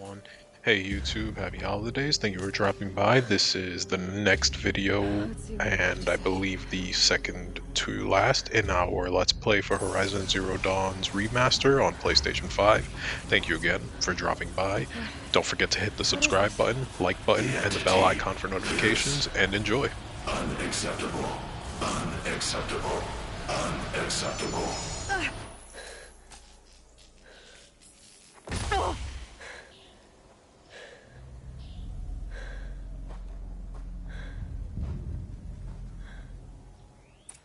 everyone. Hey YouTube, happy holidays. Thank you for dropping by. This is the next video, Let's see what it has and to I say. believe the second to last in our Let's Play for Horizon Zero Dawn's Remaster on PlayStation 5. Thank you again for dropping by. Don't forget to hit the What is subscribe this? button, like button, The and the bell entity icon for lives. notifications, and enjoy. Unacceptable. Unacceptable. Unacceptable.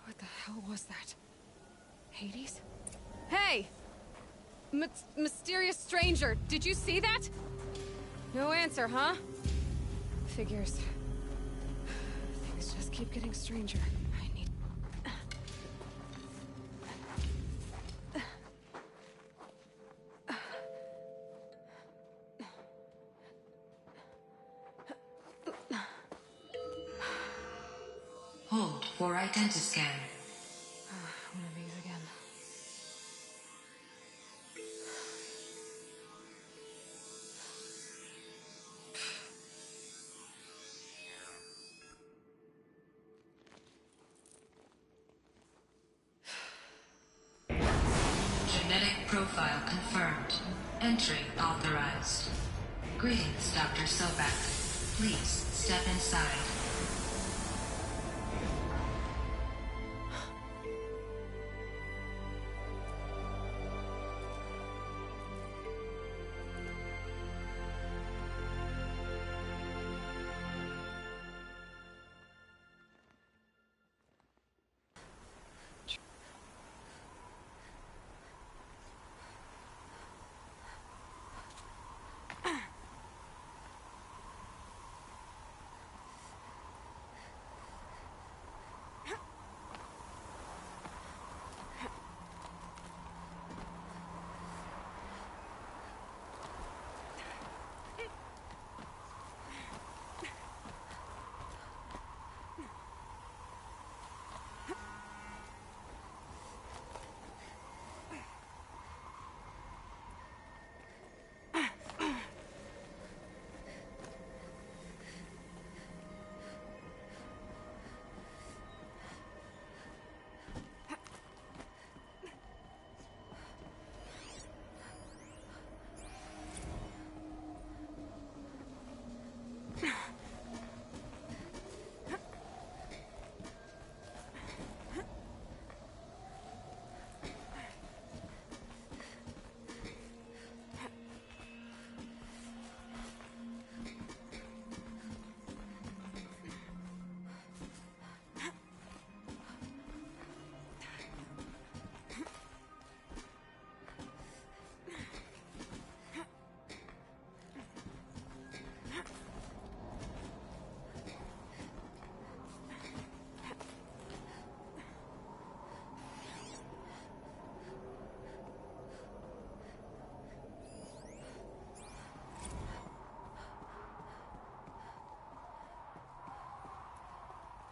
What the hell was that? Hades? Hey! Mysterious stranger, did you see that? No answer, huh? Figures. Things just keep getting stranger. I need... Hold for identiscan. One of these again. Genetic profile confirmed. Entry authorized. Greetings, Dr. Sobek. Please step inside.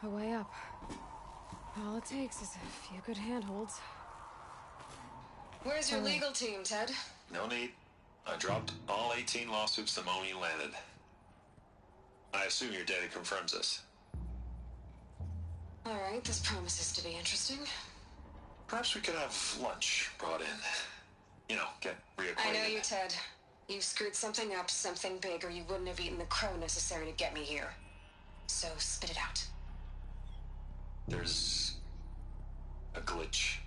A way up. All it takes is a few good handholds. Where's your legal team, Ted? No need. I dropped all 18 lawsuits the moment you landed. I assume your data confirms this. Alright, this promises to be interesting. Perhaps we could have lunch brought in. You know, get reacquainted. I know you, Ted. You screwed something up, something big, or you wouldn't have eaten the crow necessary to get me here. So spit it out. There's a glitch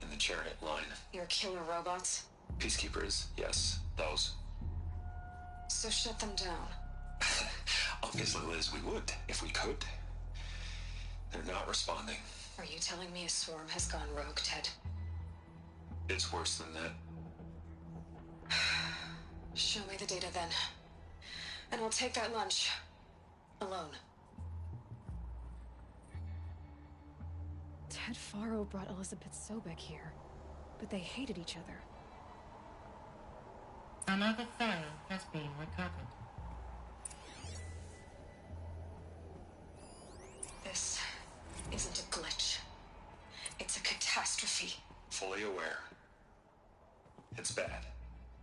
in the chariot line. Your killer robots? Peacekeepers, yes, those. So shut them down. Obviously, Liz, we would, if we could. They're not responding. Are you telling me a swarm has gone rogue, Ted? It's worse than that. Show me the data then. And I'll take that lunch. Alone. Ted Faro brought Elizabeth Sobek here, but they hated each other. Another file has been recovered. This isn't a glitch. It's a catastrophe. Fully aware. It's bad.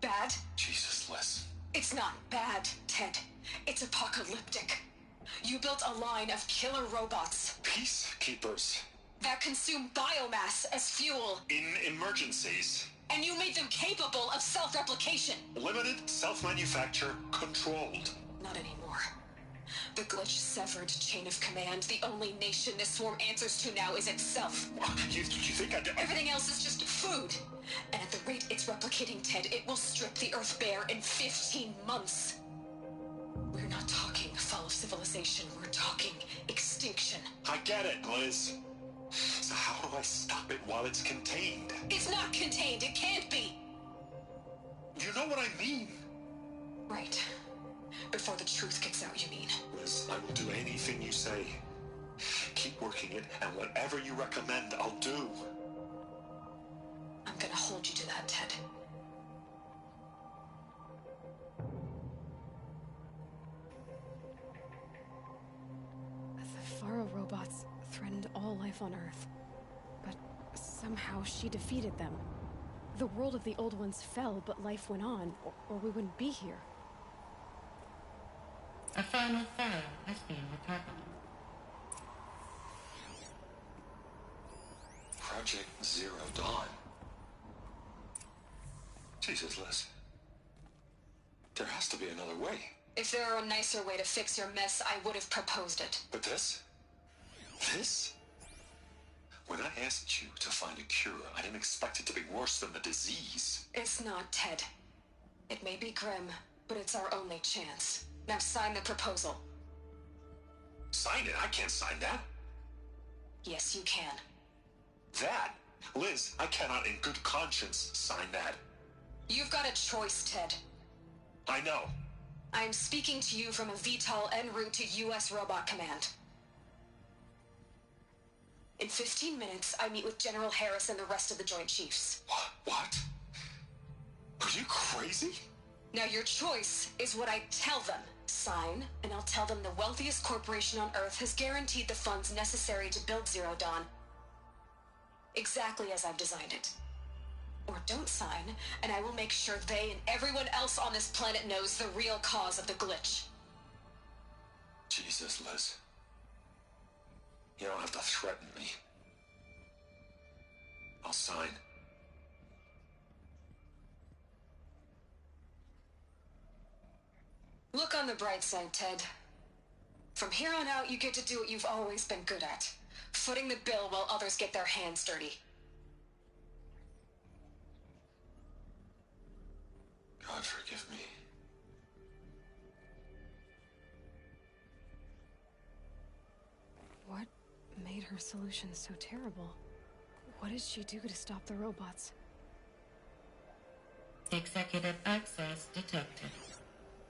Bad? Jesus, Liz. It's not bad, Ted. It's apocalyptic. You built a line of killer robots Peacekeepers. that consume biomass as fuel, In emergencies. and you made them capable of self-replication. Limited, self-manufacture, controlled. Not anymore. The glitch severed chain of command. The only nation this swarm answers to now is itself. You think I did? Everything else is just food. And at the rate it's replicating, Ted, it will strip the Earth bare in 15 months. We're not talking fall of civilization. We're talking extinction. I get it, Liz. So how do I stop it while it's contained? It's not contained. It can't be. You know what I mean? Right. Before the truth gets out, you mean? Liz, I will do anything you say. Keep working it, and whatever you recommend, I'll do. I'm gonna hold you to that, Ted. The Faro robots threatened all life on Earth. But somehow she defeated them. The world of the old ones fell, but life went on, or we wouldn't be here. A final file has been recovered. Project Zero Dawn. Jesus, Liz. There has to be another way. If there were a nicer way to fix your mess, I would have proposed it. But this? This? When I asked you to find a cure, I didn't expect it to be worse than the disease. It's not, Ted. It may be grim, but it's our only chance. Now sign the proposal. Sign it? I can't sign that. Yes, you can. That? Liz, I cannot in good conscience sign that. You've got a choice, Ted. I know. I am speaking to you from a VTOL en route to U.S. Robot Command. In 15 minutes, I meet with General Harris and the rest of the Joint Chiefs. What? Are you crazy? Now your choice is what I tell them. Sign, and I'll tell them the wealthiest corporation on Earth has guaranteed the funds necessary to build Zero Dawn. Exactly as I've designed it. Or don't sign, and I will make sure they and everyone else on this planet knows the real cause of the glitch. Jesus, Liz. You don't have to threaten me. I'll sign. Look on the bright side, Ted. From here on out, you get to do what you've always been good at. Footing the bill while others get their hands dirty. God forgive me. What made her solution so terrible? What did she do to stop the robots? Executive access detected.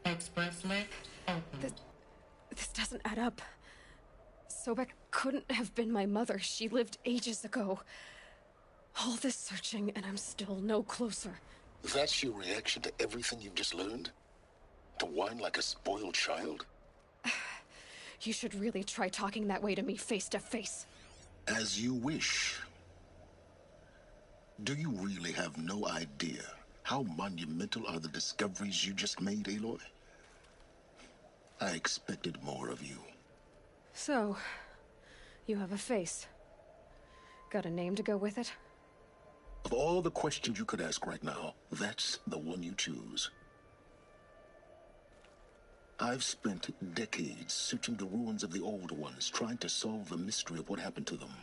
Express lift open. This doesn't add up. Sobek couldn't have been my mother. She lived ages ago. All this searching, and I'm still no closer. That's your reaction to everything you've just learned? To whine like a spoiled child? You should really try talking that way to me face to face. As you wish. Do you really have no idea how monumental are the discoveries you just made, Aloy? I expected more of you. So, you have a face. Got a name to go with it? Of all the questions you could ask right now, that's the one you choose. I've spent decades searching the ruins of the old ones, trying to solve the mystery of what happened to them.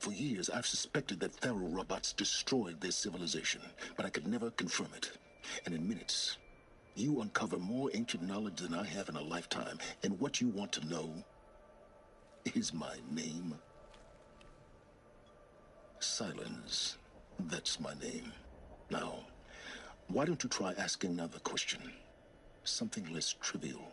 For years, I've suspected that Faro robots destroyed their civilization, but I could never confirm it. And in minutes, you uncover more ancient knowledge than I have in a lifetime, and what you want to know is my name. Sylens. That's my name. Now, why don't you try asking another question? Something less trivial.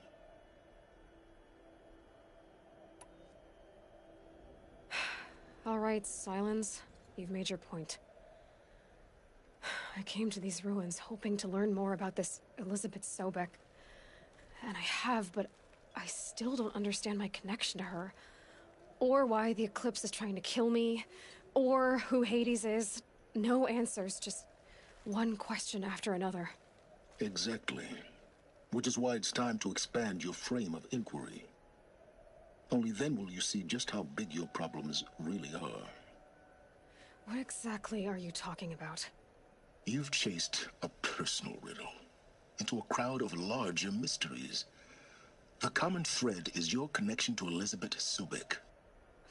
All right, Sylens. You've made your point. I came to these ruins hoping to learn more about this Elizabeth Sobek. And I have, but I still don't understand my connection to her. Or why the Eclipse is trying to kill me. Or who Hades is. No answers, just one question after another. Exactly. which is why it's time to expand your frame of inquiry. Only then will you see just how big your problems really are. What exactly are you talking about? You've chased a personal riddle into a crowd of larger mysteries. The common thread is your connection to Elizabeth Sobek.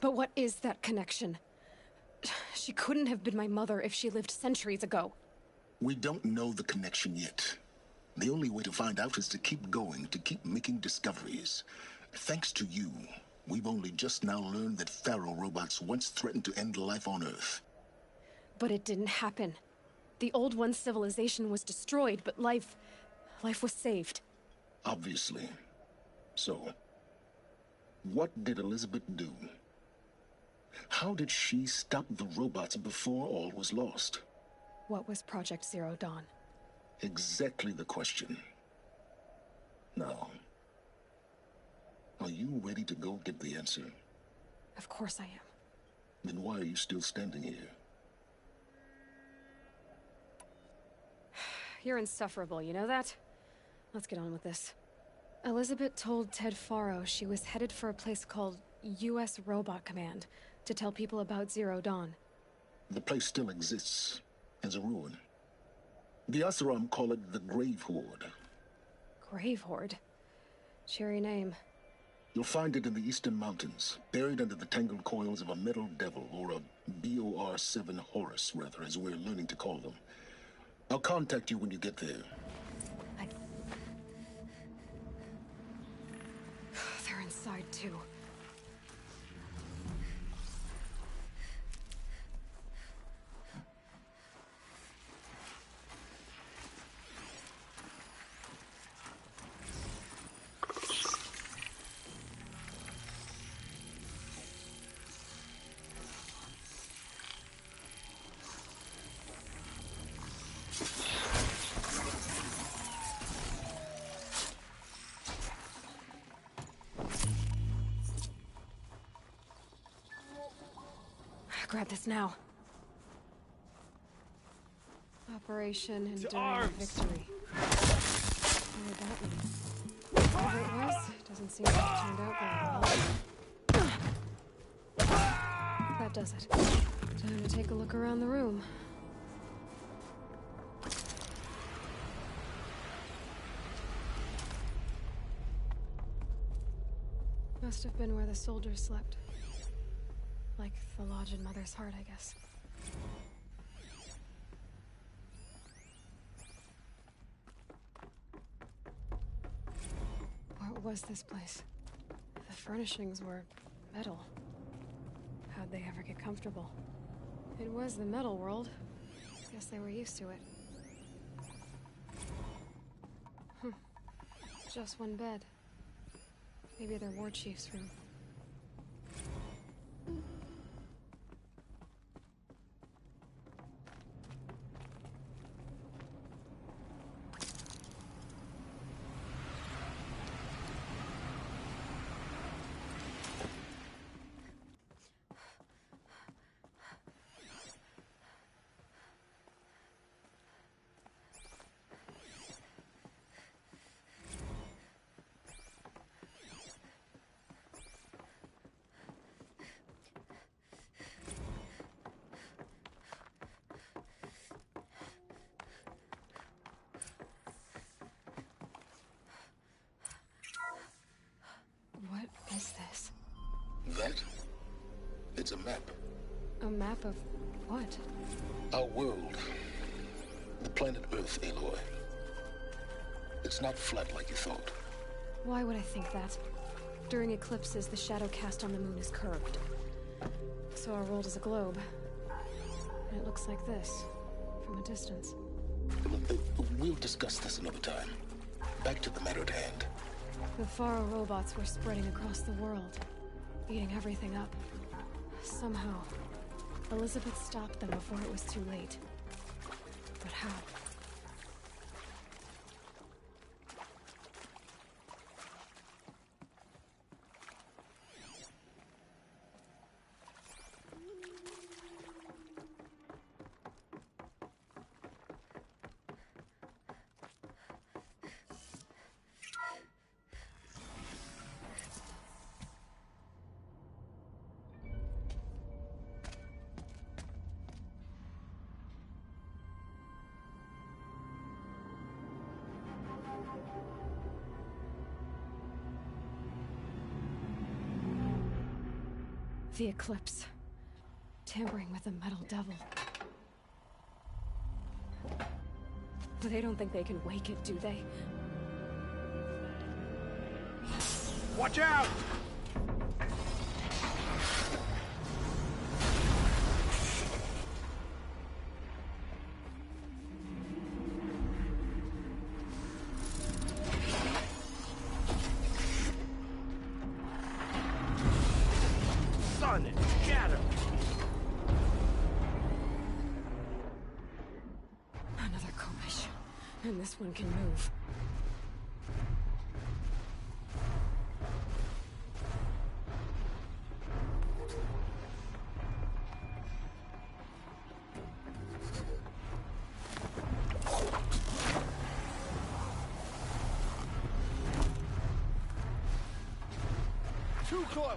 But what is that connection? She couldn't have been my mother if she lived centuries ago. We don't know the connection yet. The only way to find out is to keep going, to keep making discoveries. Thanks to you, we've only just now learned that Pharaoh robots once threatened to end life on Earth. But it didn't happen. The Old One's civilization was destroyed, but life was saved. Obviously. So, what did Elizabeth do? How did she stop the robots before all was lost? What was Project Zero Dawn? Exactly the question. Now, are you ready to go get the answer? Of course I am. Then why are you still standing here? You're insufferable, you know that? Let's get on with this. Elizabeth told Ted Faro she was headed for a place called U.S. Robot Command to tell people about Zero Dawn. The place still exists as a ruin. The Asaram call it the Grave Horde. Grave Horde? Cheery name. You'll find it in the Eastern Mountains, buried under the tangled coils of a metal devil, or a BOR-7 Horus, rather, as we're learning to call them. I'll contact you when you get there. They're inside, too. Grab this now. Operation Enduring Victory. What did that mean? Whatever it was, doesn't seem to have turned out very well. That does it. Time to take a look around the room. Must have been where the soldiers slept. Like the lodge in Mother's Heart, I guess. What was this place? The furnishings were metal. How'd they ever get comfortable? It was the metal world. Guess they were used to it. Just one bed. Maybe their war chief's room. What is this? That? It's a map. A map of what? Our world. The planet Earth, Aloy. It's not flat like you thought. Why would I think that? During eclipses, the shadow cast on the moon is curved. So our world is a globe. And it looks like this, from a distance. We'll discuss this another time. Back to the matter at hand. The Faro robots were spreading across the world, eating everything up. Somehow, Elizabeth stopped them before it was too late. But how? The Eclipse. Tampering with the Metal Devil. They don't think they can wake it, do they? Watch out! Sun and shadow. Another Komish. And this one can move. Too close.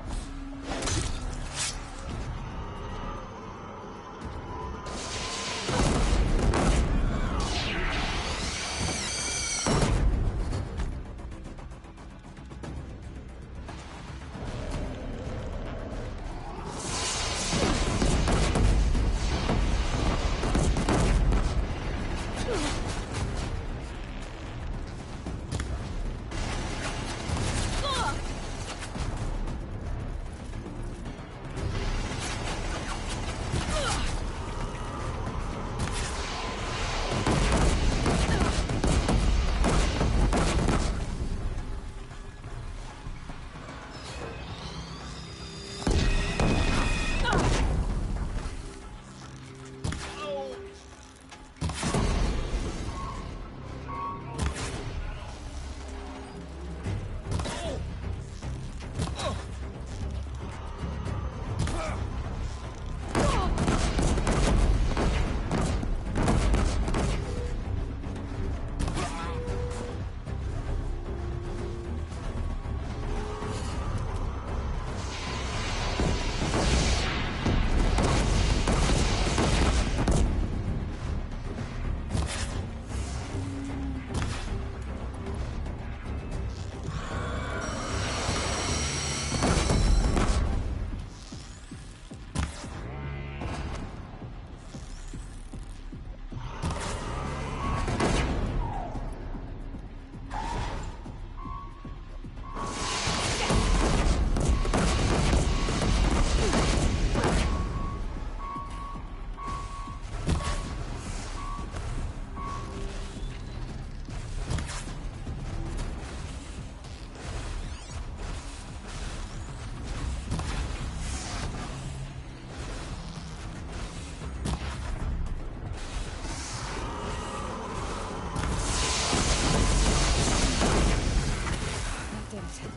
That did it.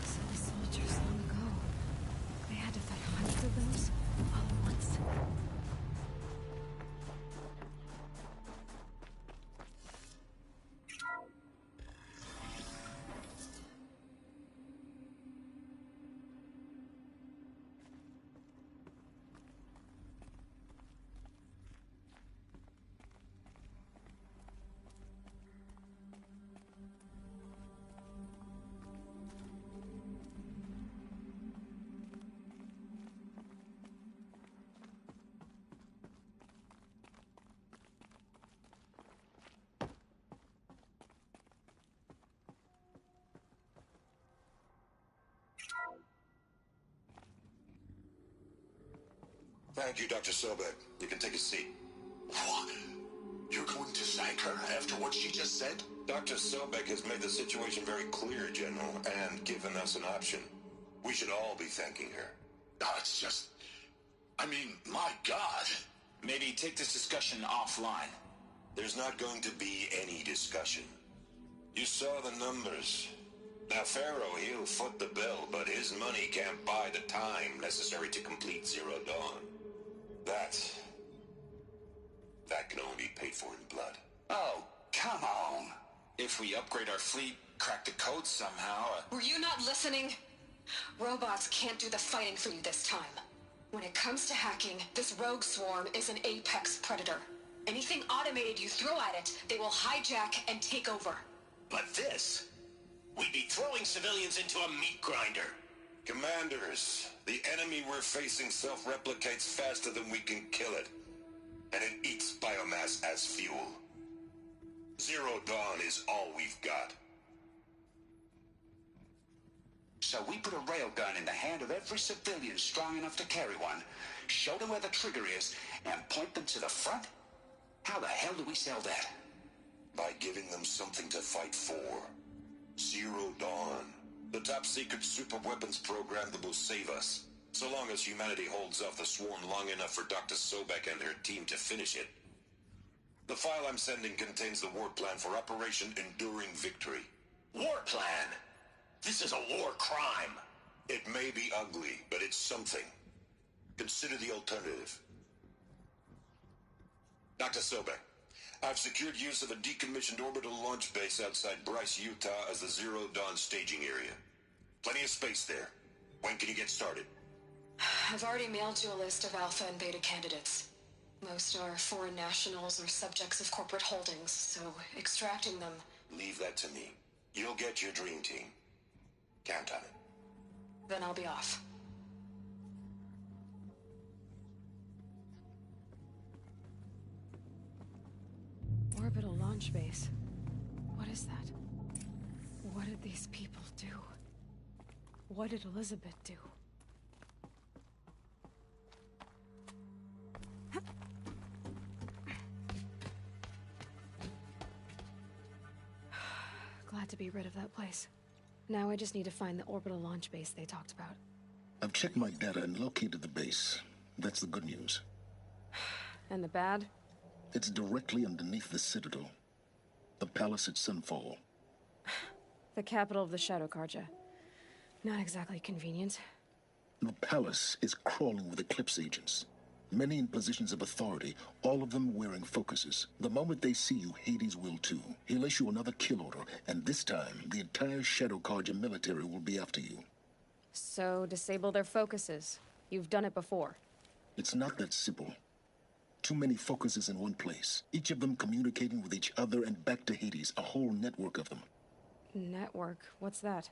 So the soldiers long ago. They had to fight hundreds of those all at once. Thank you, Dr. Sobek. You can take a seat. What? You're going to thank her after what she just said? Dr. Sobek has made the situation very clear, General, and given us an option. We should all be thanking her. No, it's just... I mean, my God. Maybe take this discussion offline. There's not going to be any discussion. You saw the numbers. Now, Pharaoh, he'll foot the bill, but his money can't buy the time necessary to complete Zero Dawn. That can only be paid for in blood. Oh, come on. If we upgrade our fleet, crack the code somehow... Were you not listening? Robots can't do the fighting for you this time. When it comes to hacking, this rogue swarm is an apex predator. Anything automated you throw at it, they will hijack and take over. But this... We'd be throwing civilians into a meat grinder. Commanders, the enemy we're facing self-replicates faster than we can kill it. And it eats biomass as fuel. Zero Dawn is all we've got. So we put a railgun in the hand of every civilian strong enough to carry one, show them where the trigger is, and point them to the front? How the hell do we sell that? By giving them something to fight for. Zero Dawn. The top-secret superweapons program that will save us. So long as humanity holds off the swarm long enough for Dr. Sobek and her team to finish it. The file I'm sending contains the war plan for Operation Enduring Victory. War plan? This is a war crime. It may be ugly, but it's something. Consider the alternative. Dr. Sobek, I've secured use of a decommissioned orbital launch base outside Bryce, Utah as the Zero Dawn staging area. Plenty of space there. When can you get started? I've already mailed you a list of alpha and beta candidates. Most are foreign nationals or subjects of corporate holdings, so extracting them... Leave that to me. You'll get your dream team. Count on it. Then I'll be off. Orbital launch base. What is that? What did these people do? What did Elizabeth do? Glad to be rid of that place. Now I just need to find the orbital launch base they talked about. I've checked my data and located the base. That's the good news. And the bad? It's directly underneath the Citadel. The palace at Sunfall. The capital of the Shadow Carja. Not exactly convenient. The palace is crawling with Eclipse agents. Many in positions of authority, all of them wearing focuses. The moment they see you, Hades will too. He'll issue another kill order, and this time, the entire Shadow Carja military will be after you. So, disable their focuses. You've done it before. It's not that simple. Too many focuses in one place, each of them communicating with each other and back to Hades, a whole network of them. Network? What's that?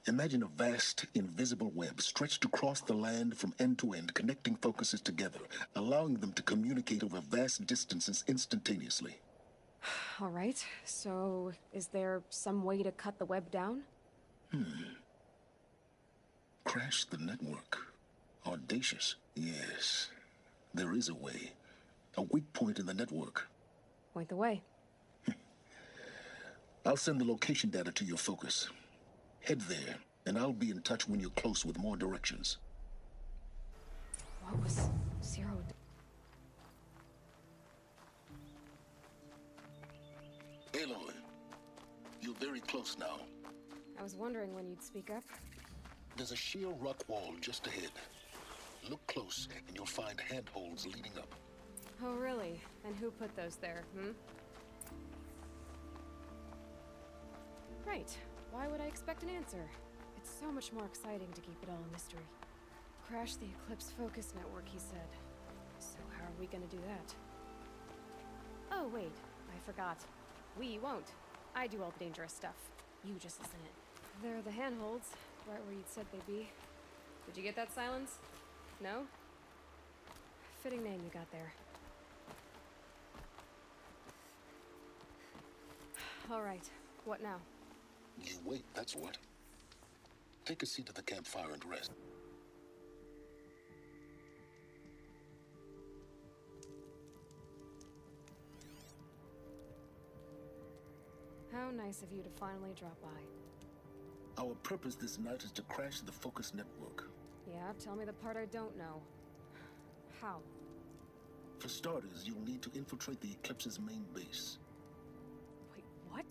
Imagine a vast, invisible web stretched across the land from end to end, connecting focuses together, allowing them to communicate over vast distances instantaneously. All right, so is there some way to cut the web down? Crash the network. Audacious. Yes, there is a way. A weak point in the network. Point the way. I'll send the location data to your focus. Head there, and I'll be in touch when you're close with more directions. What was Zero? Aloy, you're very close now. I was wondering when you'd speak up. There's a sheer rock wall just ahead. Look close, and you'll find handholds leading up. Oh, really? And who put those there, Right. Why would I expect an answer? It's so much more exciting to keep it all a mystery. Crash the Eclipse focus network, he said. So how are we gonna do that? Oh, wait. I forgot. We won't. I do all the dangerous stuff. You just listen in. They're the handholds, right where you'd said they'd be. Did you get that, Sylens? No? Fitting name you got there. All right. What now? You wait, that's what. Take a seat at the campfire and rest. How nice of you to finally drop by. Our purpose this night is to crash the focus network. Yeah, tell me the part I don't know. How? For starters, you'll need to infiltrate the Eclipse's main base. Wait, what?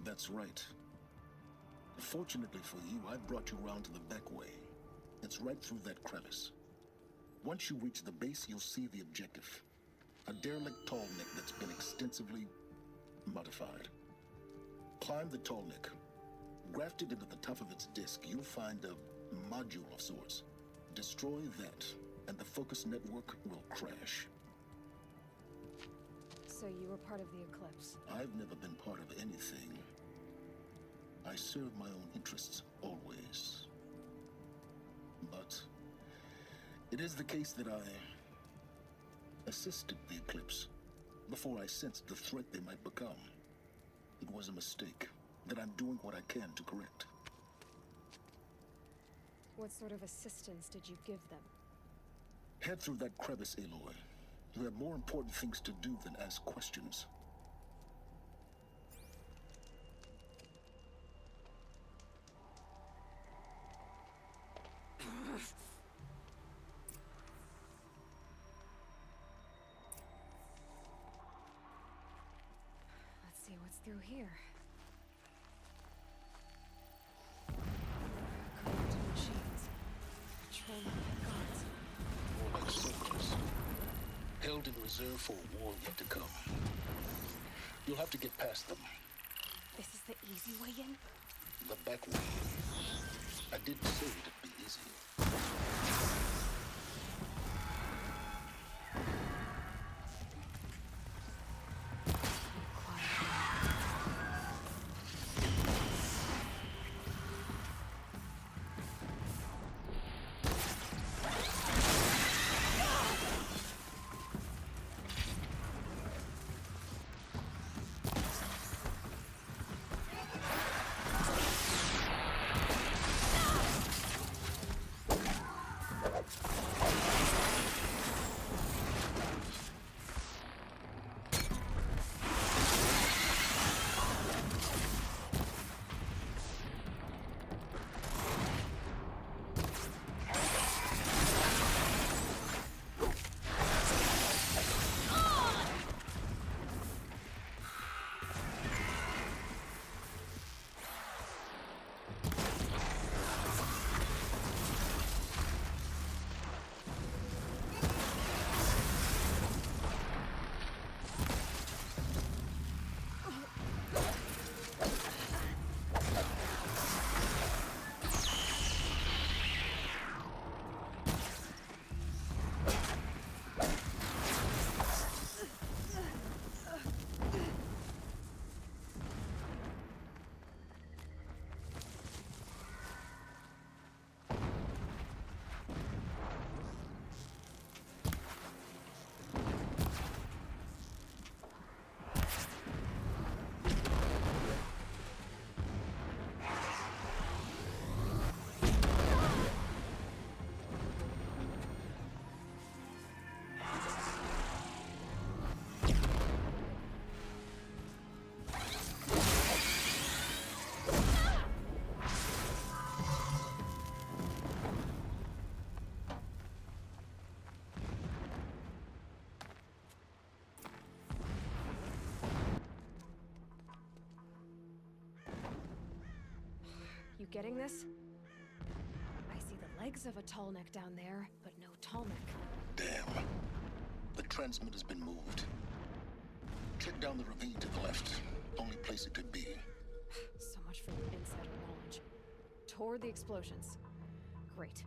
That's right. Fortunately for you, I brought you around to the back way. It's right through that crevice. Once you reach the base, you'll see the objective. A derelict tall neck that's been extensively modified. Climb the tall neck. Grafted into the top of its disk, you'll find a module of sorts. Destroy that, and the focus network will crash. So you were part of the Eclipse? I've never been part of anything. I serve my own interests, always. But it is the case that I assisted the Eclipse before I sensed the threat they might become. It was a mistake that I'm doing what I can to correct. What sort of assistance did you give them? Head through that crevice, Aloy. You have more important things to do than ask questions. Let's see what's through here. Corrupted machines. Patrolling the gods. More like soldiers. Held in reserve for a war yet to come. You'll have to get past them. This is the easy way in? The back way. I didn't say it'd be easy. You getting this? I see the legs of a tall neck down there, but no tall neck. Damn. The transmitter's been moved. Check down the ravine to the left. Only place it could be. So much for your insider knowledge. Toward the explosions. Great.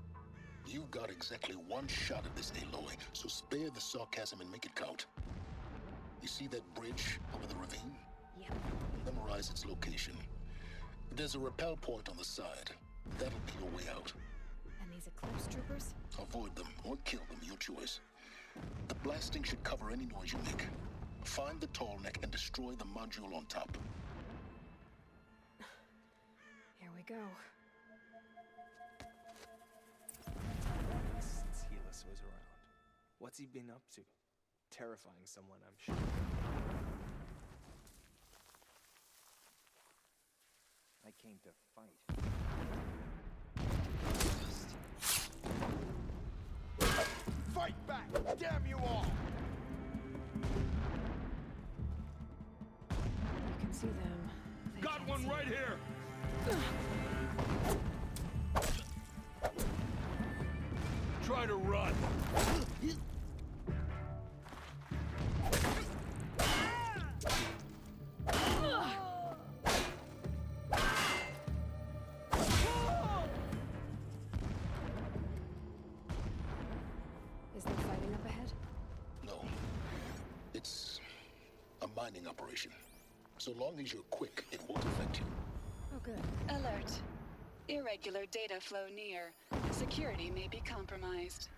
You've got exactly one shot at this, Aloy, so spare the sarcasm and make it count. You see that bridge over the ravine? Yep. Memorize its location. There's a rappel point on the side. That'll be your way out. And these Eclipse troopers? Avoid them or kill them, your choice. The blasting should cover any noise you make. Find the tall neck and destroy the module on top. Here we go. Since Helis was around. What's he been up to? Terrifying someone, I'm sure. I came to fight. Fight back! Damn you all! You can see them. They Got can't one see right you. here! Try to run! Is there fighting up ahead? No. It's a mining operation. So long as you're quick, it won't affect you. good. Alert. Irregular data flow near. Security may be compromised.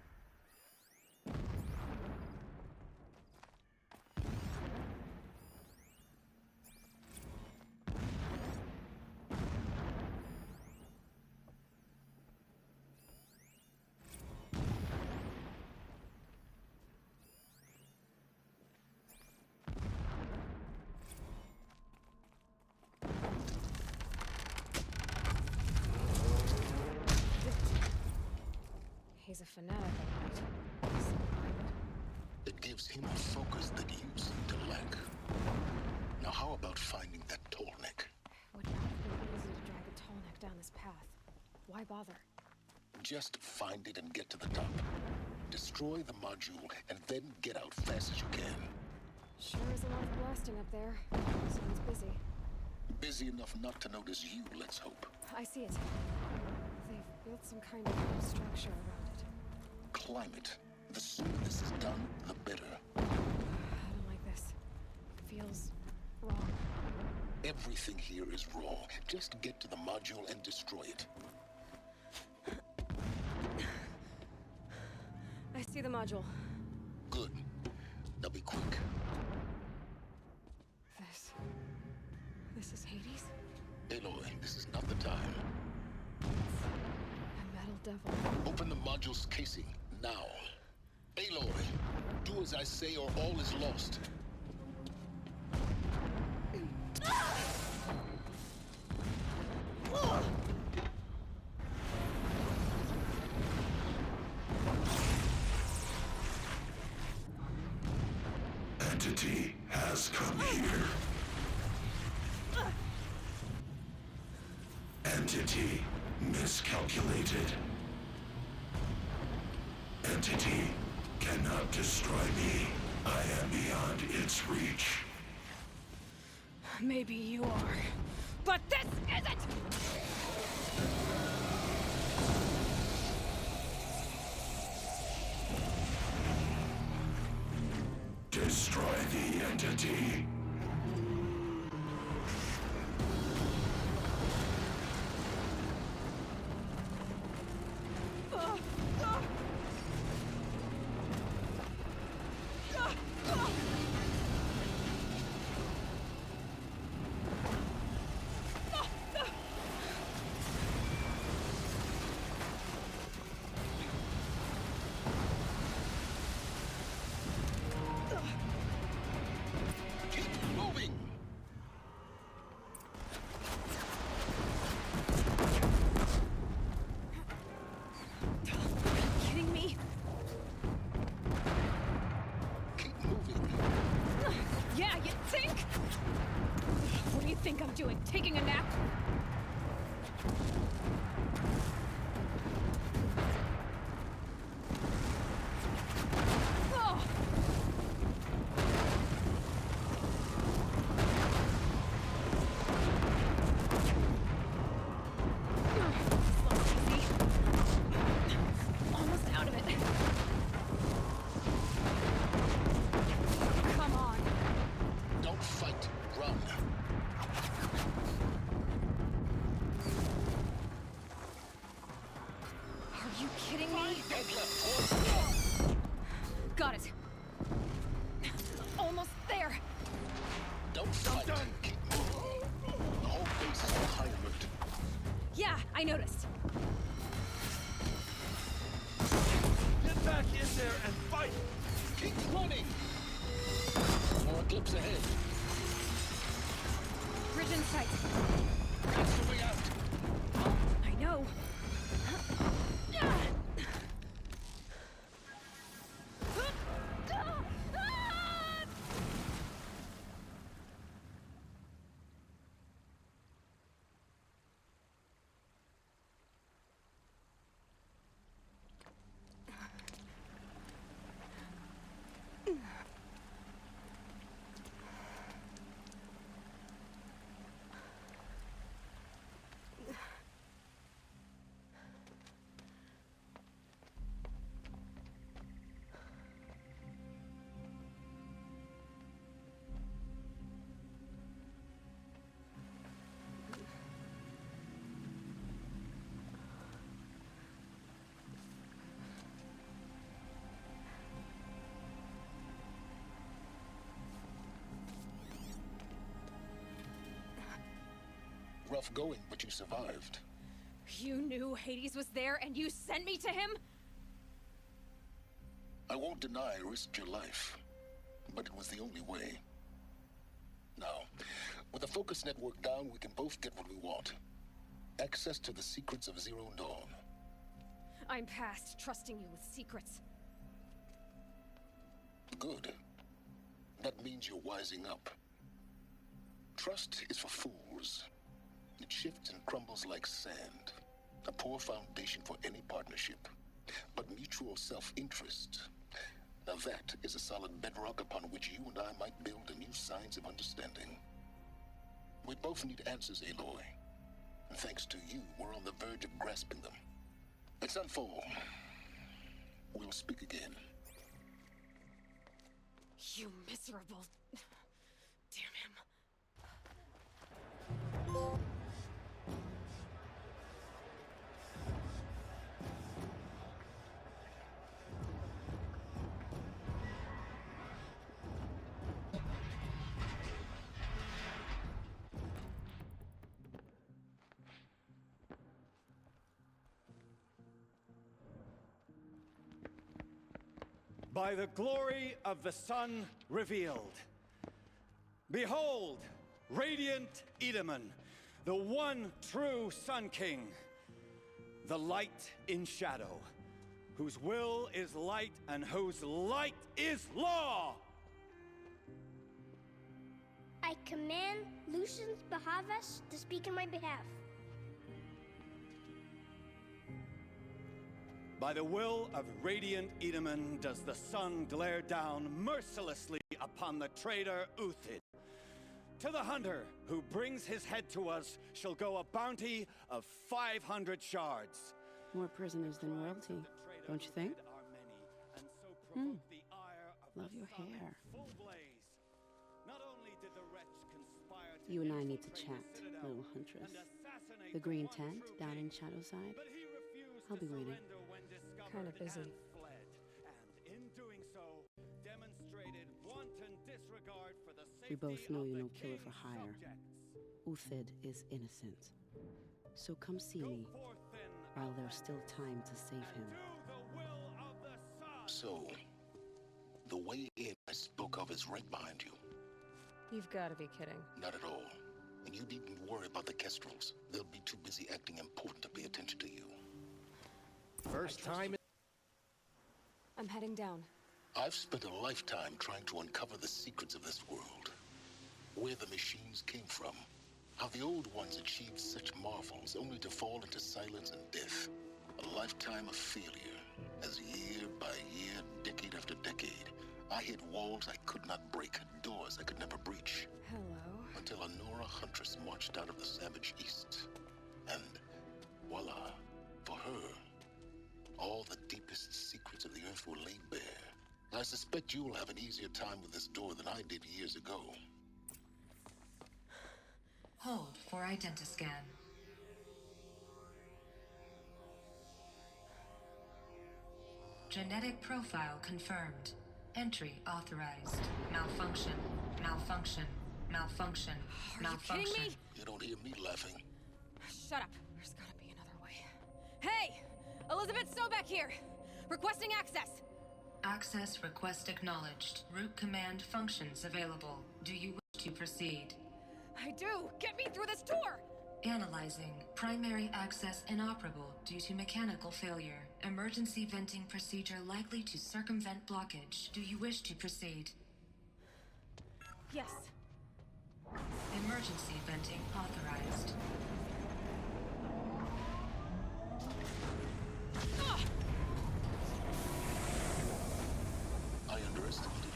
He's a fanatic, all right. It gives him a focus that you seem to lack. Now how about finding that tallneck? Would not have been easy to drag a tallneck down this path. Why bother? Just find it and get to the top. Destroy the module and then get out fast as you can. Sure is a lot of blasting up there. Sounds busy. Busy enough not to notice you, let's hope. I see it. They've built some kind of structure around it. Climb it. The sooner this is done, the better. I don't like this. Feels wrong. Everything here is wrong. Just get to the module and destroy it. I see the module. Good. Now be quick. This is Hades? Aloy, this is not the time. A metal devil. Open the module's casing, now. Aloy, do as I say or all is lost. Entity has come here. Entity miscalculated. Entity cannot destroy me. I am beyond its reach. Maybe you are. But this isn't! Destroy the entity. Doing? Taking a nap? Oh. Almost out of it. Come on. Don't fight. Run. Are you kidding me? Got it. Almost there. Don't fight. Keep moving. The whole base is on high alert. Yeah, I noticed. Get back in there and fight! Keep running! More Eclipse ahead. Bridge in sight. That's the way out. I know. rough going, but you survived. You knew Hades was there and you sent me to him? I won't deny I risked your life, but it was the only way. Now, with the focus network down, we can both get what we want. Access to the secrets of Zero Dawn. I'm past trusting you with secrets. Good. That means you're wising up. Trust is for fools. It shifts and crumbles like sand. A poor foundation for any partnership. But mutual self-interest, now that is a solid bedrock upon which you and I might build a new science of understanding. We both need answers, Aloy. And thanks to you, we're on the verge of grasping them. It's unfold. We'll speak again. You miserable... Damn him. By the glory of the sun revealed. Behold, radiant Edaman, the one true Sun King, the light in shadow, whose will is light and whose light is law! I command Lucius Bahavas to speak in my behalf. By the will of radiant Edaman does the sun glare down mercilessly upon the traitor Uthid. To the hunter who brings his head to us shall go a bounty of 500 shards. More prisoners than royalty, don't you think? Love your hair. You and I need to chat, little huntress. The green tent down in Shadowside. I'll be waiting. Kinda busy. We both know you're no killer for hire. Uthid is innocent. So come see me, while there's still time to save him. So, the way in I spoke of is right behind you. You've got to be kidding. Not at all. And you needn't worry about the Kestrels. They'll be too busy acting important to pay attention to you. First time... I'm heading down. I've spent a lifetime trying to uncover the secrets of this world. Where the machines came from. How the old ones achieved such marvels only to fall into silence and death. A lifetime of failure. As year by year, decade after decade, I hit walls I could not break, doors I could never breach. Hello. Until a Nora huntress marched out of the savage east. And voila, for her, all the deepest secrets of the earth were laid bare. I suspect you'll have an easier time with this door than I did years ago. Hold for identiscan. Genetic profile confirmed. Entry authorized. Malfunction. Malfunction. Malfunction. Are you kidding me? You don't hear me laughing. Shut up. There's gotta be another way. Hey! Elizabeth Sobek here! Requesting access! Access request acknowledged. Root command functions available. Do you wish to proceed? I do! Get me through this door! Analyzing. Primary access inoperable due to mechanical failure. Emergency venting procedure likely to circumvent blockage. Do you wish to proceed? Yes. Emergency venting authorized. I underestimated you.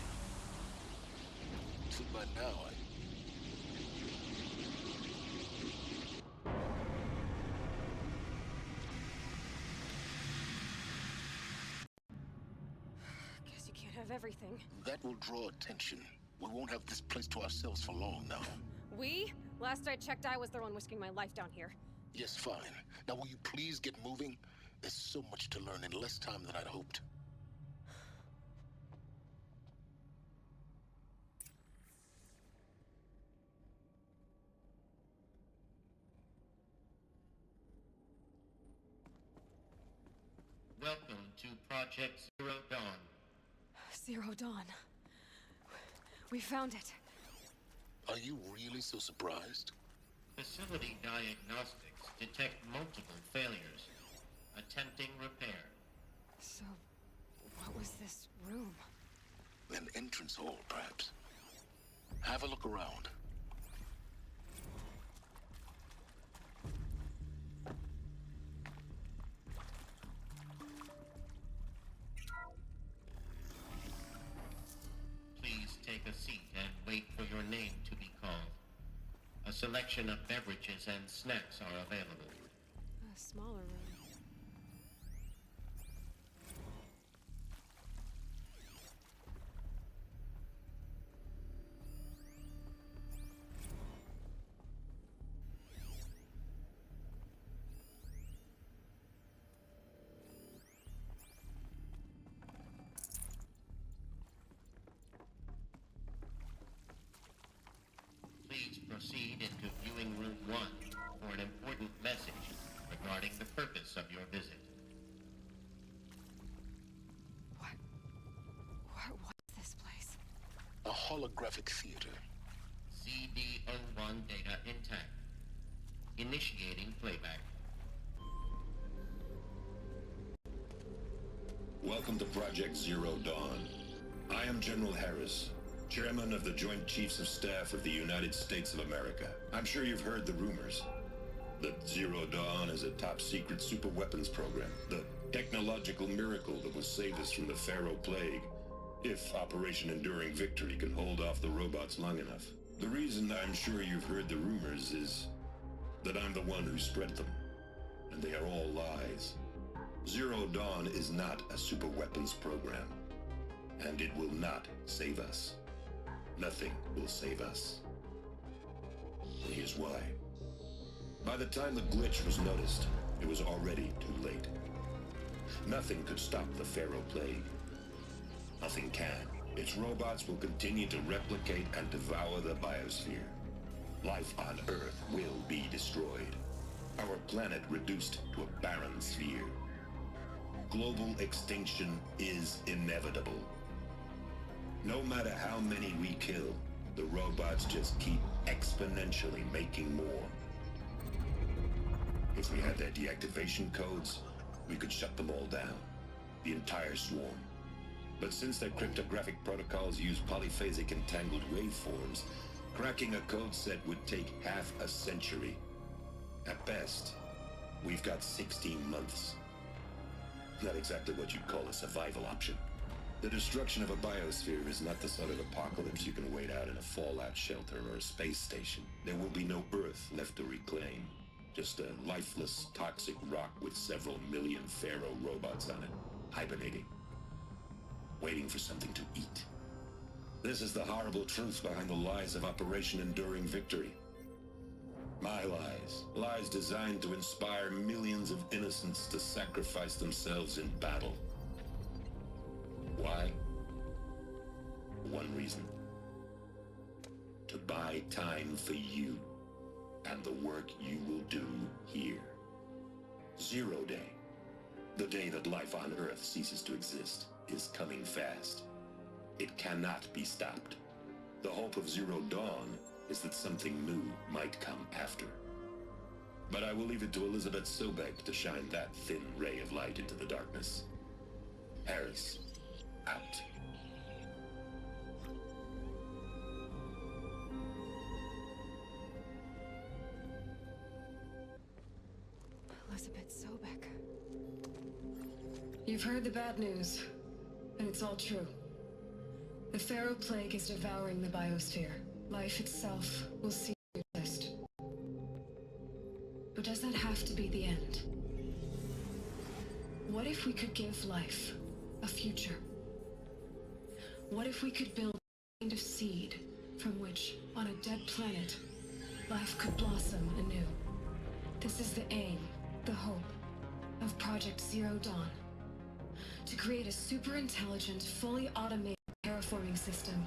See, by now, Guess you can't have everything. that will draw attention. We won't have this place to ourselves for long now. We? Last I checked, I was the one risking my life down here. Yes, fine. Now will you please get moving? There's so much to learn in less time than I'd hoped. Welcome to Project Zero Dawn. Zero Dawn. We found it. Are you really so surprised? Facility diagnostics detect multiple failures. Attempting repair. So, what was this room? An entrance hall, perhaps. Have a look around. Please take a seat and wait for your name to be called. A selection of beverages and snacks are available. A smaller room. Please proceed into viewing room 1 for an important message regarding the purpose of your visit. What's this place? A holographic theater. CD01 data intact. Initiating playback. Welcome to Project Zero Dawn. I am General Harris, Chairman of the Joint Chiefs of Staff of the United States of America. I'm sure you've heard the rumors that Zero Dawn is a top-secret superweapons program, the technological miracle that will save us from the Pharaoh Plague, if Operation Enduring Victory can hold off the robots long enough. The reason I'm sure you've heard the rumors is that I'm the one who spread them, and they are all lies. Zero Dawn is not a superweapons program, and it will not save us. Nothing will save us. And here's why. By the time the glitch was noticed, it was already too late. Nothing could stop the Pharaoh Plague. Nothing can. Its robots will continue to replicate and devour the biosphere. Life on Earth will be destroyed. Our planet reduced to a barren sphere. Global extinction is inevitable. No matter how many we kill, the robots just keep exponentially making more. If we had their deactivation codes, we could shut them all down. The entire swarm. But since their cryptographic protocols use polyphasic entangled waveforms, cracking a code set would take half a century. At best, we've got 16 months. Not exactly what you'd call a survival option. The destruction of a biosphere is not the sort of apocalypse you can wait out in a fallout shelter or a space station. There will be no Earth left to reclaim. Just a lifeless, toxic rock with several million Pharaoh robots on it, hibernating, waiting for something to eat. This is the horrible truth behind the lies of Operation Enduring Victory. My lies. Lies designed to inspire millions of innocents to sacrifice themselves in battle. Why? One reason. To buy time for you and the work you will do here. Zero Day, the day that life on Earth ceases to exist, is coming fast. It cannot be stopped. The hope of Zero Dawn is that something new might come after. But I will leave it to Elizabeth Sobek to shine that thin ray of light into the darkness. Harris, out. Elizabeth Sobek. You've heard the bad news, and it's all true. The Pharaoh Plague is devouring the biosphere. Life itself will cease to exist. But does that have to be the end? What if we could give life a future? What if we could build a kind of seed from which, on a dead planet, life could blossom anew? This is the aim, the hope, of Project Zero Dawn. To create a super-intelligent, fully automated terraforming system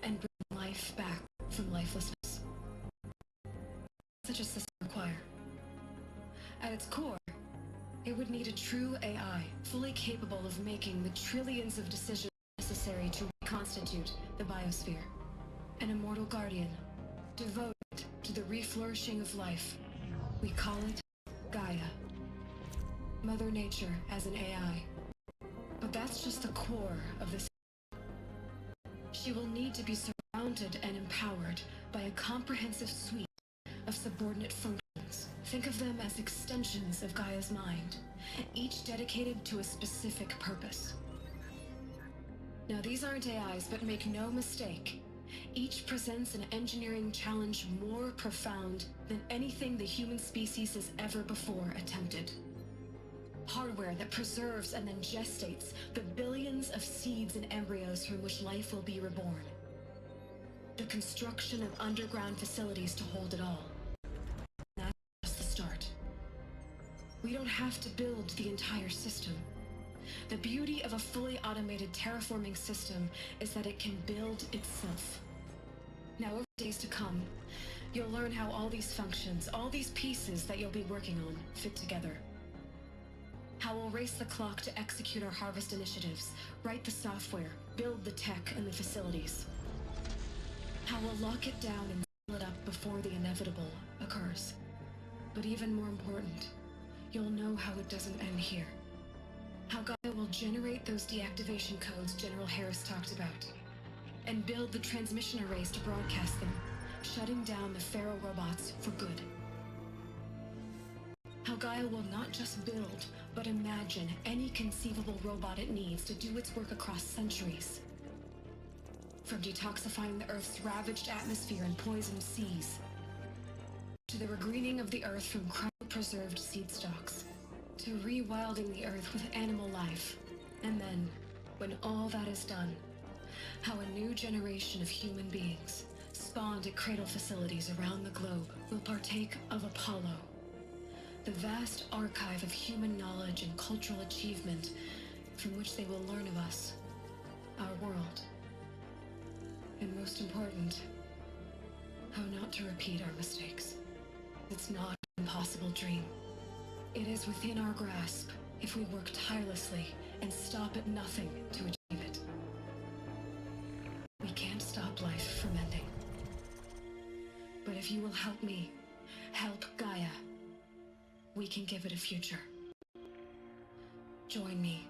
and bring life back from lifelessness. Such a system require. At its core, It would need a true AI, fully capable of making the trillions of decisions necessary to reconstitute the biosphere. An immortal guardian, devoted to the reflourishing of life. We call it Gaia. Mother Nature as an AI. But that's just the core of this. She will need to be surrounded and empowered by a comprehensive suite of subordinate functions. Think of them as extensions of Gaia's mind, each dedicated to a specific purpose. Now, these aren't AIs, but make no mistake, each presents an engineering challenge more profound than anything the human species has ever before attempted. Hardware that preserves and then gestates the billions of seeds and embryos from which life will be reborn. The construction of underground facilities to hold it all. And that's just the start. We don't have to build the entire system. The beauty of a fully automated terraforming system is that it can build itself. Now, over the days to come, you'll learn how all these functions, all these pieces that you'll be working on, fit together. How we'll race the clock to execute our harvest initiatives, write the software, build the tech and the facilities. How we'll lock it down and seal it up before the inevitable occurs. But even more important, you'll know how it doesn't end here. How Gaia will generate those deactivation codes General Harris talked about, and build the transmission arrays to broadcast them, shutting down the Pharaoh robots for good. How Gaia will not just build, but imagine any conceivable robot it needs to do its work across centuries. From detoxifying the Earth's ravaged atmosphere and poisoned seas, to the regreening of the Earth from cryopreserved seed stalks, to rewilding the Earth with animal life. And then, when all that is done, how a new generation of human beings, spawned at cradle facilities around the globe, will partake of Apollo, the vast archive of human knowledge and cultural achievement from which they will learn of us, our world. And most important, how not to repeat our mistakes. It's not an impossible dream. It is within our grasp if we work tirelessly and stop at nothing to achieve it. We can't stop life from ending. But if you will help me, help Gaia, we can give it a future. Join me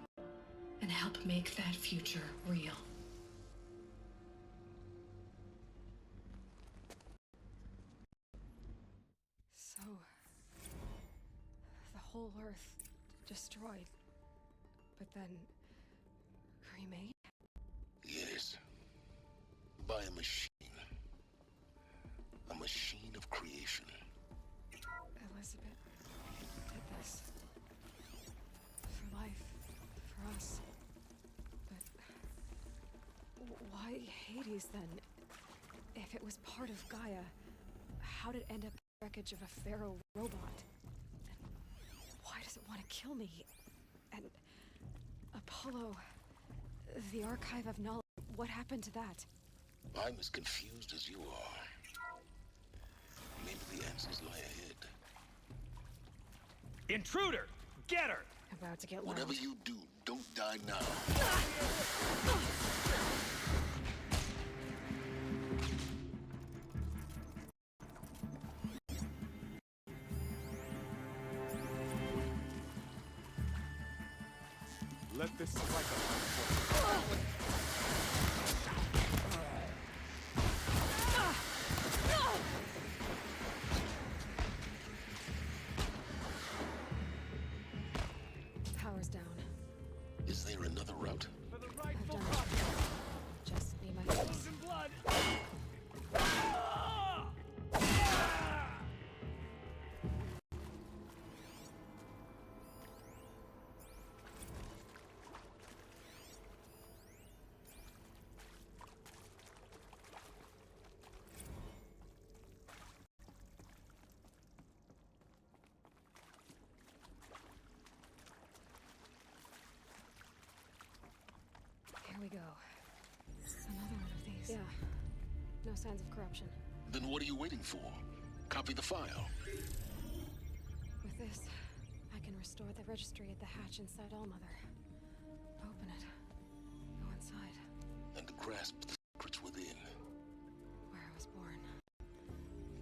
and help make that future real. So, the whole Earth destroyed, but then remade? Yes. By a machine. A machine of creation. Elizabeth did this. For life. For us. But why Hades then? If it was part of Gaia, how did it end up in the wreckage of a Pharaoh robot? And why does it want to kill me? And Apollo, the archive of knowledge, what happened to that? I'm as confused as you are. Maybe the answers lie ahead. Intruder! Get her! About to get Whatever you do, don't die now. Let this strike a Power's down. Is there another route? for the I've rightful done copy. it. Just need my face. Losing blood. Here we go. Another one of these. Yeah. No signs of corruption. Then what are you waiting for? Copy the file. With this, I can restore the registry at the hatch inside Allmother. Open it. Go inside. And grasp the secrets within. Where I was born.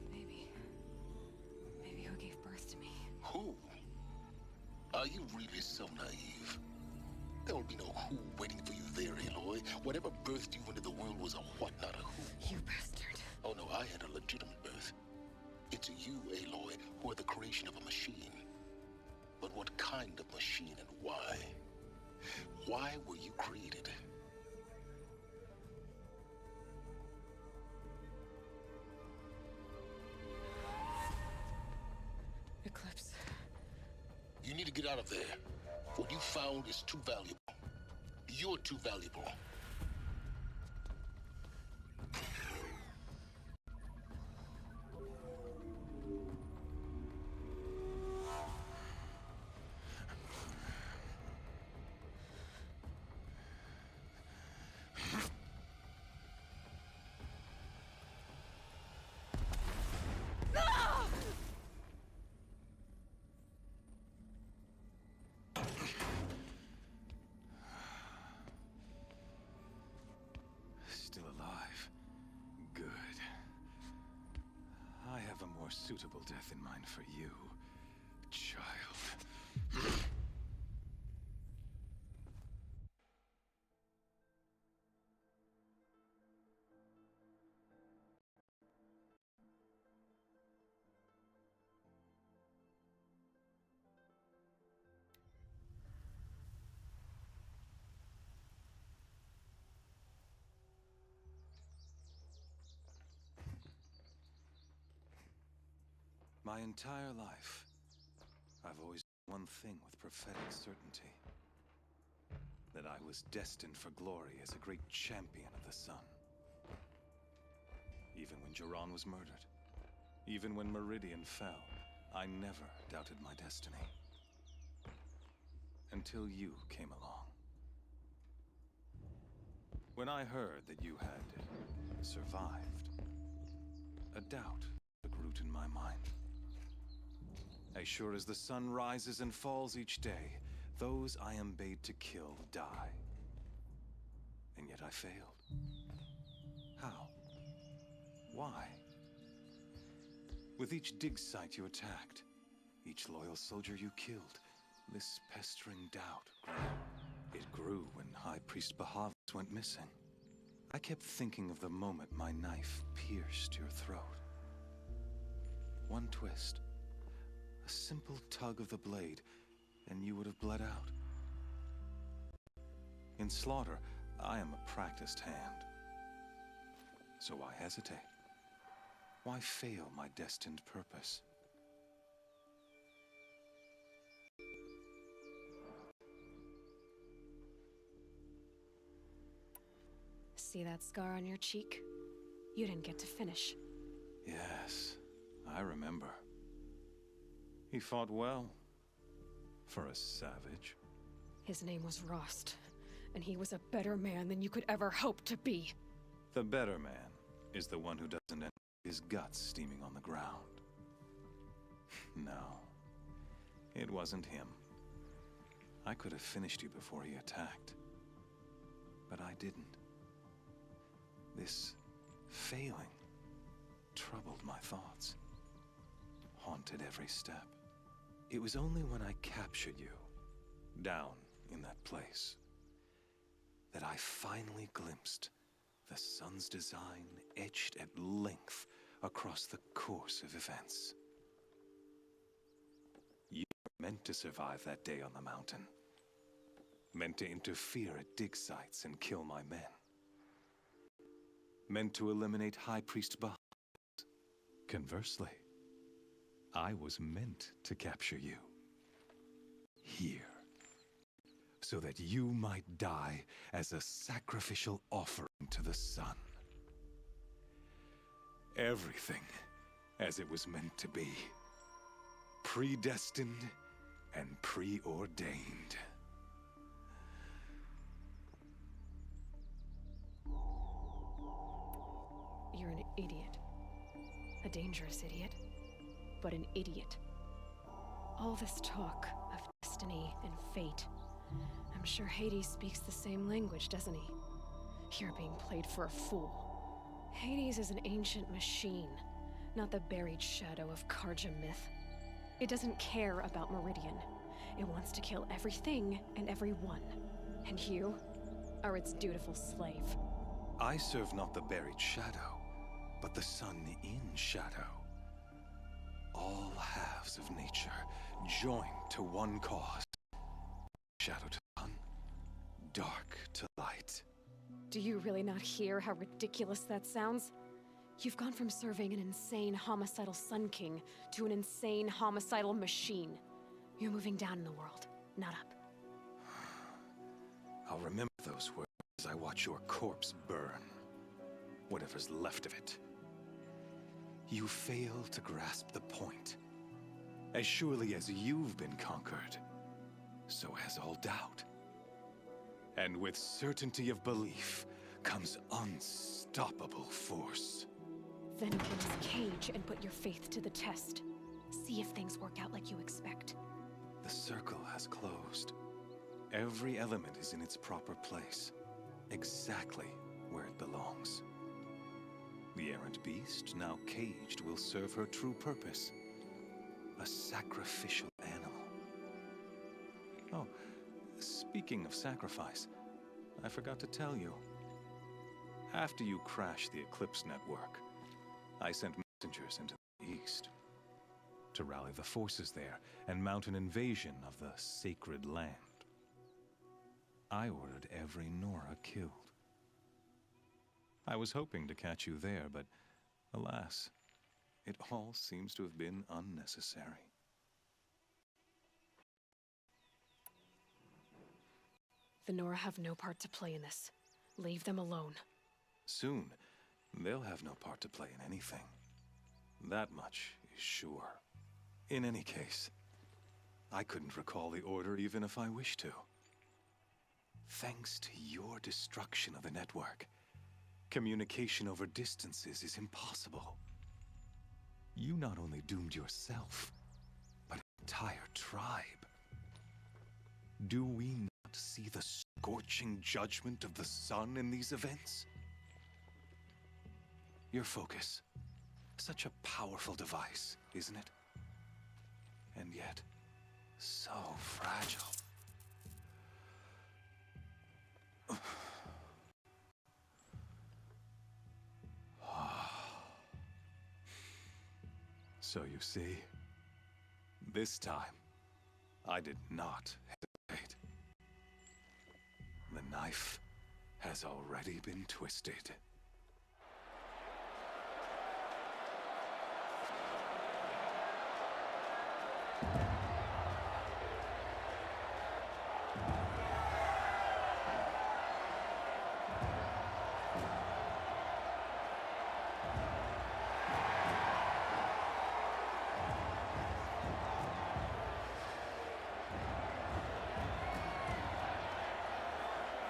Maybe who gave birth to me. Who? Are you really so naive? There will be no who waiting for you there, Aloy. Whatever birthed you into the world was a what, not a who. You bastard. Oh no, I had a legitimate birth. It's you, Aloy, who are the creation of a machine. But what kind of machine and why? Why were you created? Eclipse. You need to get out of there. What you found is too valuable. You're too valuable. Still alive. Good. I have a more suitable death in mind for you, child. My entire life, I've always done one thing with prophetic certainty. That I was destined for glory as a great champion of the sun. Even when Jiran was murdered, even when Meridian fell, I never doubted my destiny. Until you came along. When I heard that you had survived, a doubt took root in my mind. As sure as the sun rises and falls each day, those I am bade to kill die. And yet I failed. How? Why? With each dig site you attacked, each loyal soldier you killed, this pestering doubt grew. It grew when High Priest Bahavas went missing. I kept thinking of the moment my knife pierced your throat. One twist. A simple tug of the blade, and you would have bled out. In slaughter, I am a practiced hand. So why hesitate? Why fail my destined purpose? See that scar on your cheek? You didn't get to finish. Yes, I remember. He fought well. For a savage. His name was Rost, and he was a better man than you could ever hope to be. The better man is the one who doesn't end his guts steaming on the ground. No, it wasn't him. I could have finished you before he attacked. But I didn't. This failing troubled my thoughts. Haunted every step. It was only when I captured you, down in that place, that I finally glimpsed the sun's design etched at length across the course of events. You were meant to survive that day on the mountain. Meant to interfere at dig sites and kill my men. Meant to eliminate High Priest Bahavas. Conversely, I was meant to capture you. Here. So that you might die as a sacrificial offering to the sun. Everything as it was meant to be. Predestined and preordained. You're an idiot. A dangerous idiot. But an idiot. All this talk of destiny and fate. I'm sure Hades speaks the same language, doesn't he? You're being played for a fool. Hades is an ancient machine, not the buried shadow of Karja myth. It doesn't care about Meridian. It wants to kill everything and everyone. And you are its dutiful slave. I serve not the buried shadow, but the sun in shadow. All halves of nature joined to one cause. Shadow to sun, dark to light. Do you really not hear how ridiculous that sounds? You've gone from serving an insane homicidal Sun King to an insane homicidal machine. You're moving down in the world, not up. I'll remember those words as I watch your corpse burn. Whatever's left of it. You fail to grasp the point. As surely as you've been conquered, so has all doubt. And with certainty of belief comes unstoppable force. Then get his cage and put your faith to the test. See if things work out like you expect. The circle has closed. Every element is in its proper place, exactly where it belongs. The errant beast, now caged, will serve her true purpose. A sacrificial animal. Oh, speaking of sacrifice, I forgot to tell you. After you crashed the Eclipse network, I sent messengers into the east to rally the forces there and mount an invasion of the sacred land. I ordered every Nora killed. I was hoping to catch you there, but alas, it all seems to have been unnecessary. The Nora have no part to play in this. Leave them alone. Soon, they'll have no part to play in anything. That much is sure. In any case, I couldn't recall the order even if I wished to. Thanks to your destruction of the network, communication over distances is impossible. You not only doomed yourself, but an entire tribe. Do we not see the scorching judgment of the sun in these events? Your focus, such a powerful device, isn't it? And yet, so fragile. So you see, this time, I did not hesitate. The knife has already been twisted.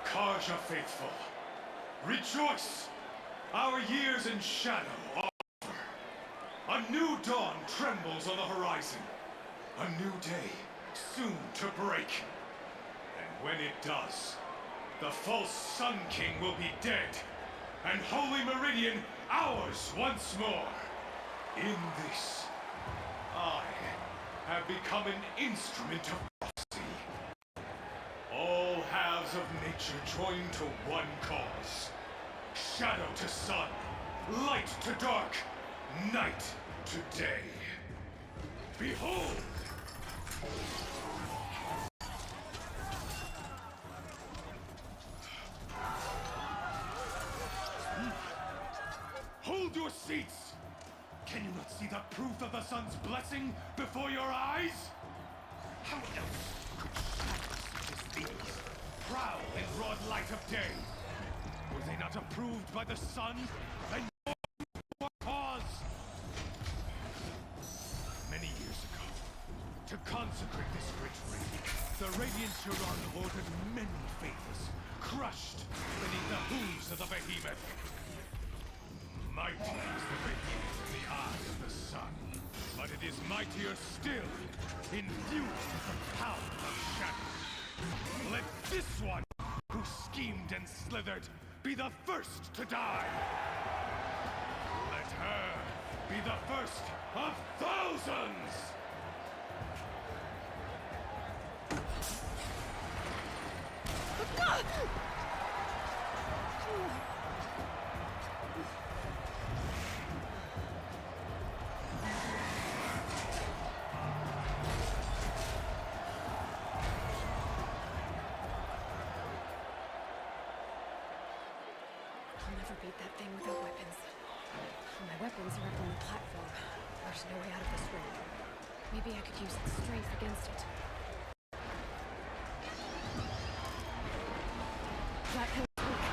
Karja faithful, rejoice! Our years in shadow are over. A new dawn trembles on the horizon. A new day soon to break. And when it does, the false Sun King will be dead, and Holy Meridian ours once more. In this, I have become an instrument of prophecy. All halves of nature join to one cause. Shadow to sun, light to dark, night to day. Behold! Hold your seats! Can you not see the proof of the sun's blessing before your eyes? How else could shadows such as these prowl in broad light of day? Were they not approved by the sun and your cause? Many years ago, to consecrate this great ring, the Radiant Turon ordered many favors, crushed beneath the hooves of the behemoth. Mighty is the radiance in the eye of the sun. But it is mightier still, infused with the power of shadow. Let this one, who schemed and slithered, be the first to die! Let her be the first of thousands! I'll never beat that thing without weapons. My weapons are up on the platform. There's no way out of this room. Maybe I could use its strength against it. That pillow's weak.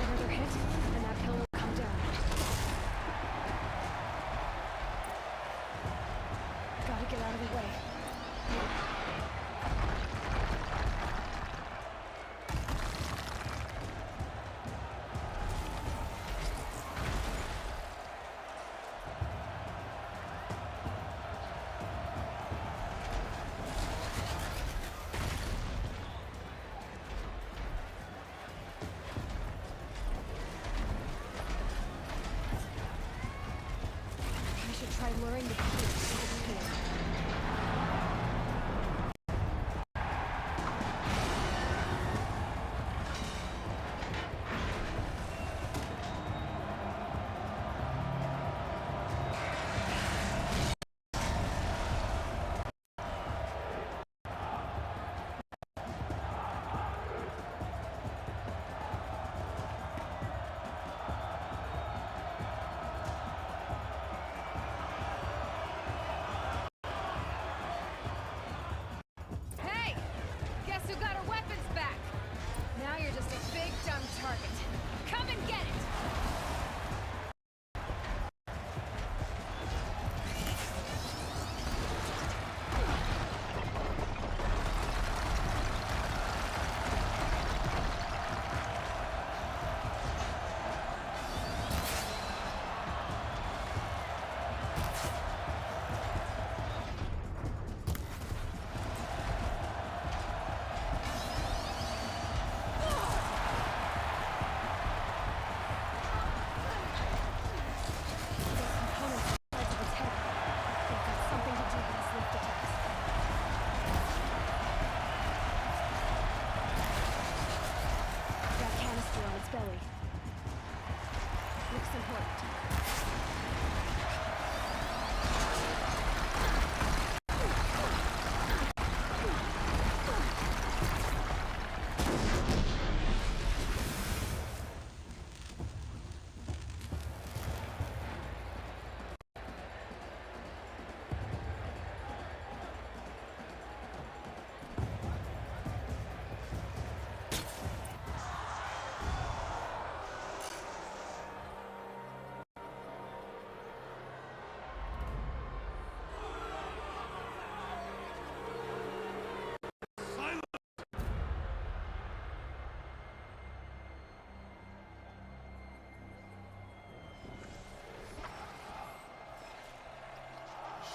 Another hit, and that pillow will come down. Gotta get out of the way. Try luring the creature to disappear. Guess who got her weapons back? Now you're just a big dumb target. Come and get it! Belly. Looks important.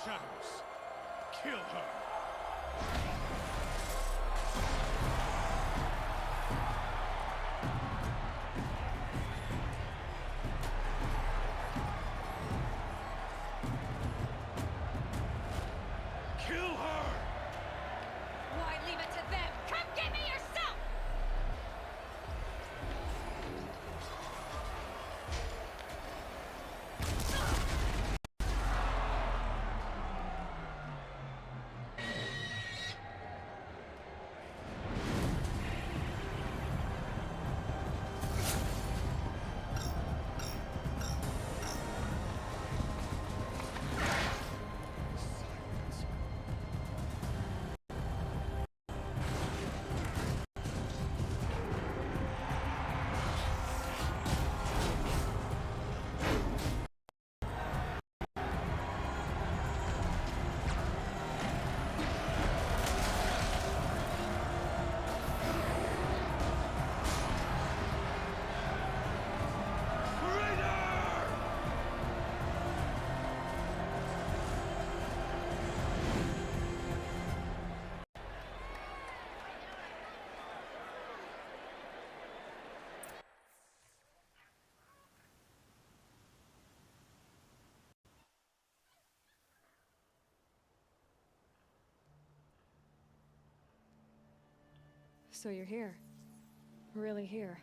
Shadows, kill her! Kill her! Why leave it to them? Come get me yourself! So you're here. Really here.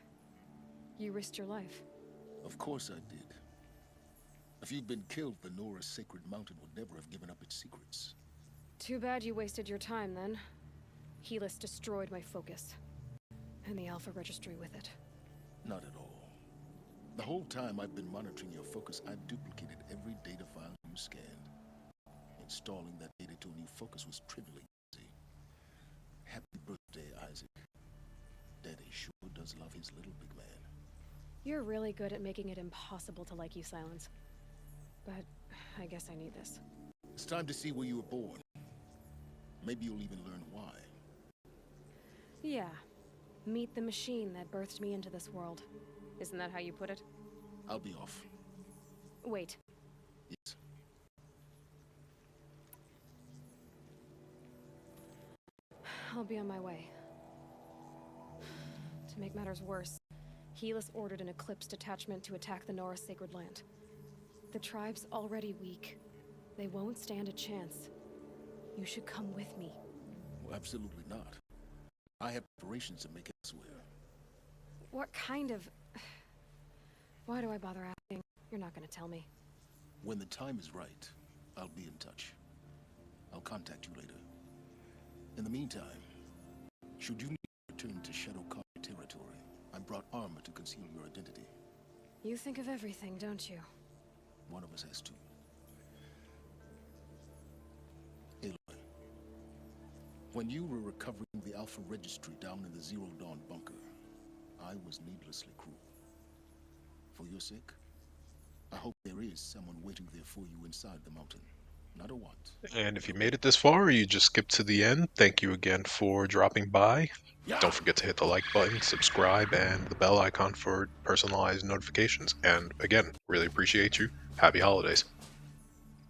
You risked your life. Of course I did. If you'd been killed, the Nora's sacred mountain would never have given up its secrets. Too bad you wasted your time, then. Helis destroyed my focus. And the Alpha Registry with it. Not at all. The whole time I've been monitoring your focus, I've duplicated every data file you scanned. Installing that data to a new focus was trivially easy. Happy birthday, Isaac. Daddy sure does love his little big man. You're really good at making it impossible to like you, Sylens. But I guess I need this. It's time to see where you were born. Maybe you'll even learn why. Yeah. Meet the machine that birthed me into this world. Isn't that how you put it? I'll be off. Wait. Yes. I'll be on my way. To make matters worse, Helis ordered an Eclipse detachment to attack the Nora Sacred Land. The tribe's already weak. They won't stand a chance. You should come with me. Well, absolutely not. I have preparations to make elsewhere. What kind of... Why do I bother asking? You're not gonna tell me. When the time is right, I'll be in touch. I'll contact you later. In the meantime, should you need to return to Shadow Car territory, I brought armor to conceal your identity. You think of everything, don't you? One of us has to. Aloy, when you were recovering the Alpha Registry down in the Zero Dawn bunker, I was needlessly cruel. For your sake, I hope there is someone waiting there for you inside the mountain. Not a want. And if you made it this far or you just skipped to the end, thank you again for dropping by. Don't forget to hit the like button, subscribe, and the bell icon for personalized notifications. And again, really appreciate you. Happy holidays.